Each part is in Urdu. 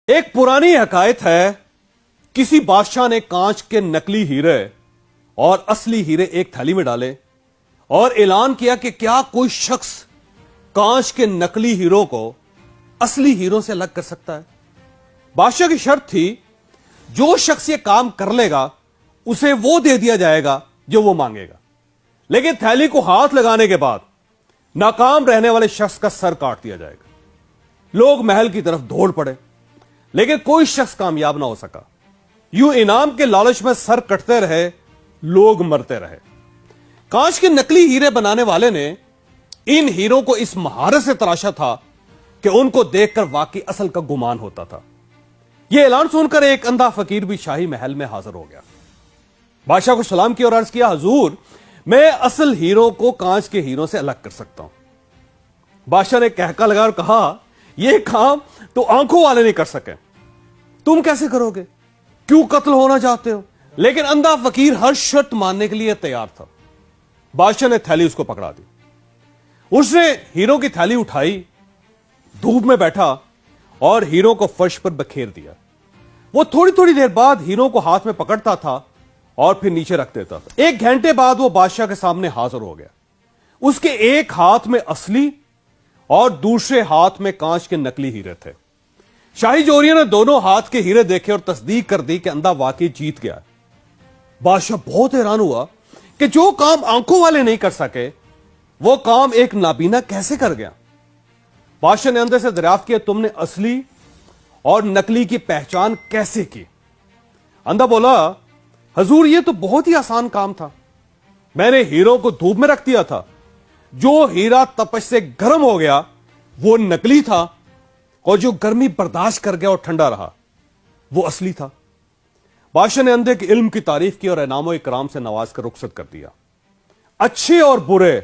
ایک پرانی حکایت ہے، کسی بادشاہ نے کانچ کے نکلی ہیرے اور اصلی ہیرے ایک تھیلی میں ڈالے اور اعلان کیا کہ کیا کوئی شخص کانچ کے نکلی ہیروں کو اصلی ہیروں سے الگ کر سکتا ہے۔ بادشاہ کی شرط تھی، جو شخص یہ کام کر لے گا اسے وہ دے دیا جائے گا جو وہ مانگے گا، لیکن تھیلی کو ہاتھ لگانے کے بعد ناکام رہنے والے شخص کا سر کاٹ دیا جائے گا۔ لوگ محل کی طرف دوڑ پڑے، لیکن کوئی شخص کامیاب نہ ہو سکا۔ یوں انعام کے لالچ میں سر کٹتے رہے، لوگ مرتے رہے۔ کانچ کے نکلی ہیرے بنانے والے نے ان ہیروں کو اس مہارت سے تراشا تھا کہ ان کو دیکھ کر واقعی اصل کا گمان ہوتا تھا۔ یہ اعلان سن کر ایک اندھا فقیر بھی شاہی محل میں حاضر ہو گیا۔ بادشاہ کو سلام کیا اور عرض کیا، حضور میں اصل ہیروں کو کانچ کے ہیروں سے الگ کر سکتا ہوں۔ بادشاہ نے کہکا لگا اور کہا، یہ کام تو آنکھوں والے نہیں کر سکے، تم کیسے کرو گے؟ کیوں قتل ہونا چاہتے ہو؟ لیکن اندھا فقیر ہر شرط ماننے کے لیے تیار تھا۔ بادشاہ نے تھیلی اس کو پکڑا دی، اس نے ہیروں کی تھیلی اٹھائی، دھوپ میں بیٹھا اور ہیروں کو فرش پر بکھیر دیا۔ وہ تھوڑی تھوڑی دیر بعد ہیروں کو ہاتھ میں پکڑتا تھا اور پھر نیچے رکھ دیتا تھا۔ ایک گھنٹے بعد وہ بادشاہ کے سامنے حاضر ہو گیا۔ اس کے ایک ہاتھ میں اصلی اور دوسرے ہاتھ میں کانچ کے نکلی ہیرے تھے۔ شاہی جوریوں نے دونوں ہاتھ کے ہیرے دیکھے اور تصدیق کر دی کہ اندھا واقعی جیت گیا۔ بادشاہ بہت حیران ہوا کہ جو کام آنکھوں والے نہیں کر سکے وہ کام ایک نابینا کیسے کر گیا۔ بادشاہ نے اندھے سے دریافت کیا، تم نے اصلی اور نکلی کی پہچان کیسے کی؟ اندھا بولا، حضور یہ تو بہت ہی آسان کام تھا، میں نے ہیروں کو دھوپ میں رکھ دیا تھا، جو ہیرا تپش سے گرم ہو گیا وہ نکلی تھا اور جو گرمی برداشت کر گیا اور ٹھنڈا رہا وہ اصلی تھا۔ بادشاہ نے اندھے کے علم کی تعریف کی اور انعام و اکرام سے نواز کر رخصت کر دیا۔ اچھے اور برے،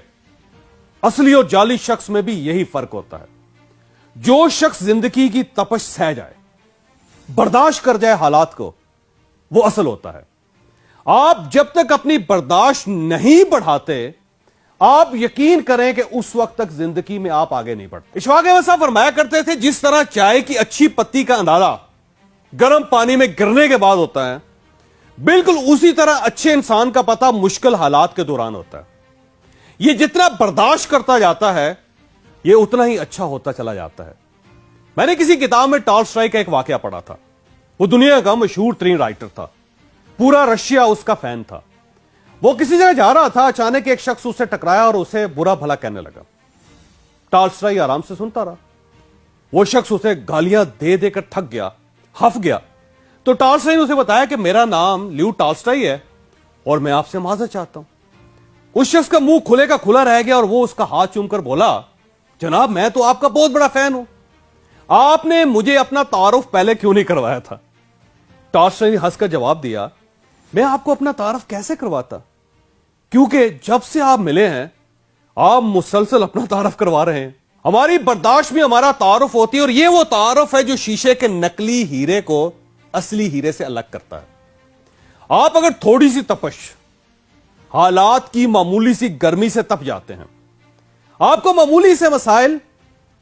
اصلی اور جعلی شخص میں بھی یہی فرق ہوتا ہے۔ جو شخص زندگی کی تپش سہ جائے، برداشت کر جائے حالات کو، وہ اصل ہوتا ہے۔ آپ جب تک اپنی برداشت نہیں بڑھاتے، آپ یقین کریں کہ اس وقت تک زندگی میں آپ آگے نہیں بڑھتے۔ اشفاق احمد صاحب فرمایا کرتے تھے، جس طرح چائے کی اچھی پتی کا اندازہ گرم پانی میں گرنے کے بعد ہوتا ہے، بالکل اسی طرح اچھے انسان کا پتہ مشکل حالات کے دوران ہوتا ہے۔ یہ جتنا برداشت کرتا جاتا ہے یہ اتنا ہی اچھا ہوتا چلا جاتا ہے۔ میں نے کسی کتاب میں ٹالسٹائی کا ایک واقعہ پڑھا تھا۔ وہ دنیا کا مشہور ترین رائٹر تھا، پورا رشیا اس کا فین تھا۔ وہ کسی جگہ جا رہا تھا، اچانک ایک شخص اس سے ٹکرایا اور اسے برا بھلا کہنے لگا۔ ٹالسٹائی آرام سے سنتا رہا۔ وہ شخص اسے گالیاں دے دے کر تھک گیا، ہف گیا۔ تو ٹالسٹائی نے اسے بتایا کہ میرا نام لیو ٹالسٹائی ہے اور میں آپ سے معذرت چاہتا ہوں۔ اس شخص کا منہ کھلے کا کھلا رہ گیا اور وہ اس کا ہاتھ چوم کر بولا، جناب میں تو آپ کا بہت بڑا فین ہوں، آپ نے مجھے اپنا تعارف پہلے کیوں نہیں کروایا تھا؟ ٹالسٹائی نے ہنس کر جواب دیا، میں آپ کو اپنا تعارف کیسے کرواتا، کیونکہ جب سے آپ ملے ہیں آپ مسلسل اپنا تعارف کروا رہے ہیں۔ ہماری برداشت میں ہمارا تعارف ہوتی ہے، اور یہ وہ تعارف ہے جو شیشے کے نکلی ہیرے کو اصلی ہیرے سے الگ کرتا ہے۔ آپ اگر تھوڑی سی تپش، حالات کی معمولی سی گرمی سے تپ جاتے ہیں، آپ کو معمولی سے مسائل،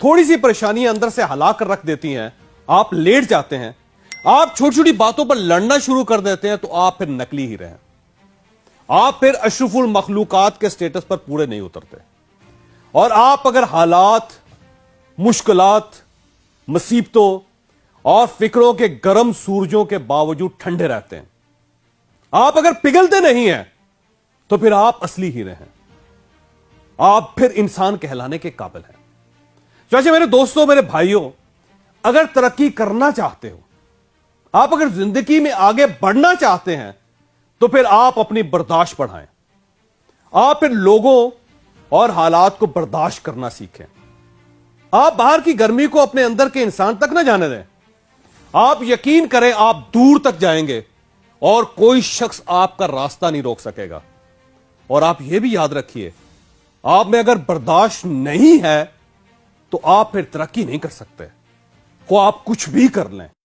تھوڑی سی پریشانیاں اندر سے ہلا کر رکھ دیتی ہیں، آپ لیٹ جاتے ہیں، آپ چھوٹی چھوٹی باتوں پر لڑنا شروع کر دیتے ہیں، تو آپ پھر نکلی ہی رہے، آپ پھر اشرف المخلوقات کے سٹیٹس پر پورے نہیں اترتے۔ اور آپ اگر حالات، مشکلات، مصیبتوں اور فکروں کے گرم سورجوں کے باوجود ٹھنڈے رہتے ہیں، آپ اگر پگھلتے نہیں ہیں، تو پھر آپ اصلی ہیرے ہیں، آپ پھر انسان کہلانے کے قابل ہیں۔ چاچے میرے دوستوں، میرے بھائیوں، اگر ترقی کرنا چاہتے ہو، آپ اگر زندگی میں آگے بڑھنا چاہتے ہیں، تو پھر آپ اپنی برداشت بڑھائیں، آپ پھر لوگوں اور حالات کو برداشت کرنا سیکھیں۔ آپ باہر کی گرمی کو اپنے اندر کے انسان تک نہ جانے دیں۔ آپ یقین کریں آپ دور تک جائیں گے اور کوئی شخص آپ کا راستہ نہیں روک سکے گا۔ اور آپ یہ بھی یاد رکھیے، آپ میں اگر برداشت نہیں ہے تو آپ پھر ترقی نہیں کر سکتے، وہ آپ کچھ بھی کر لیں۔